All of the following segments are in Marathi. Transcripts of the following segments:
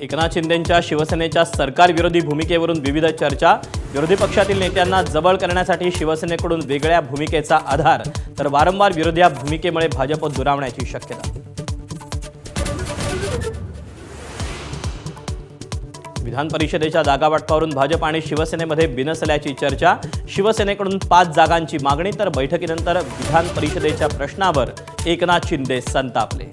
एकनाथ शिंदेंच्या शिवसेनेच्या सरकारविरोधी भूमिकेवरून विविध चर्चा। विरोधी पक्षातील नेत्यांना जवळ करण्यासाठी शिवसेनेकडून वेगळ्या भूमिकेचा आधार, तर वारंवार विरोधी भूमिकेमुळे भाजप दुरावण्याची शक्यता। विधान परिषदेच्या जागावाटपावरून भाजप आणि शिवसेनेमध्ये बिनसल्याची चर्चा। शिवसेनेकडून 5 जागांची मागणी, तर बैठकीनंतर विधान परिषदेच्या प्रश्नावर एकनाथ शिंदे संतापले।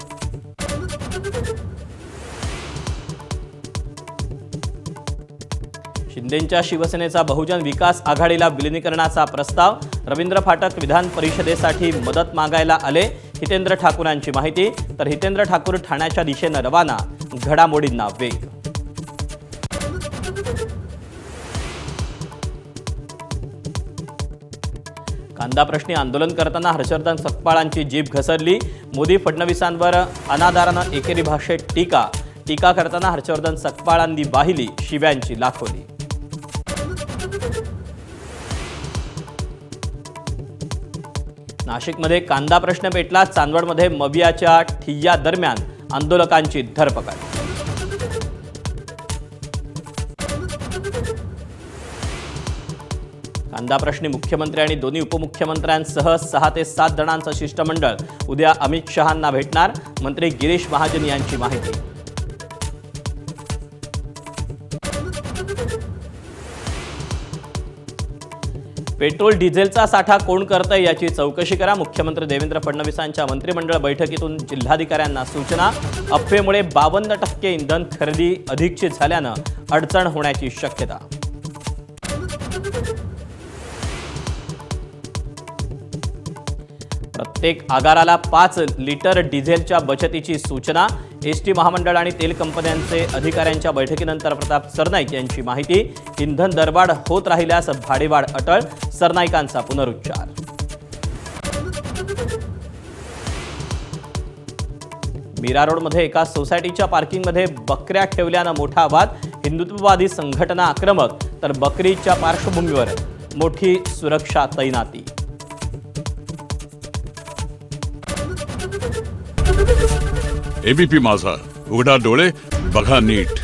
शिंदेंच्या शिवसेनेचा बहुजन विकास आघाडीला विलीनीकरणाचा प्रस्ताव। रवींद्र फाटक विधान परिषदेसाठी मदत मागायला आले, हितेंद्र ठाकूरांची माहिती। तर हितेंद्र ठाकूर ठाण्याच्या दिशेने रवाना, घडामोडींना वेग। कांदा प्रश्नी आंदोलन करताना हर्षवर्धन सकपाळांची जीभ घसरली। मोदी फडणवीसांवर अनादरानं एकेरी भाषेत टीका करताना हर्षवर्धन सकपाळांनी वाहिली शिव्यांची लाखोली। नाशिकमध्ये कांदा प्रश्न पेटला। चांदवडमध्ये मवियाच्या ठिय्या दरम्यान आंदोलकांची धरपकड। कांदा प्रश्नी मुख्यमंत्री आणि दोन्ही उपमुख्यमंत्र्यांसह 6 ते 7 जणांचं शिष्टमंडळ उद्या अमित शहांना भेटणार। मंत्री गिरीश महाजन यांची माहिती। पेट्रोल डिझेलचा साठा कोण करतंय याची चौकशी करा। मुख्यमंत्री देवेंद्र फडणवीसांच्या मंत्रिमंडळ बैठकीतून जिल्हाधिकाऱ्यांना सूचना। अफवेमुळे 52% इंधन खरेदी अधिकची झाल्यानं अडचण होण्याची शक्यता। प्रत्येक आगाराला 5 लिटर डिझेलच्या बचतीची सूचना। एसटी महामंडळ आणि तेल कंपन्यांचे अधिकाऱ्यांच्या बैठकीनंतर प्रताप सरनाईक यांची माहिती। इंधन दरवाढ होत राहिल्यास भाडेवाढ अटळ, सरनाईकांचा पुनरुच्चार। मीरा रोडमध्ये एका सोसायटीच्या पार्किंगमध्ये बकऱ्या ठेवल्यानं मोठा वाद। हिंदुत्ववादी संघटना आक्रमक, तर बकरीच्या पार्श्वभूमीवर मोठी सुरक्षा तैनाती। एबीपी माझा, उघडा डोळे बघा नीट।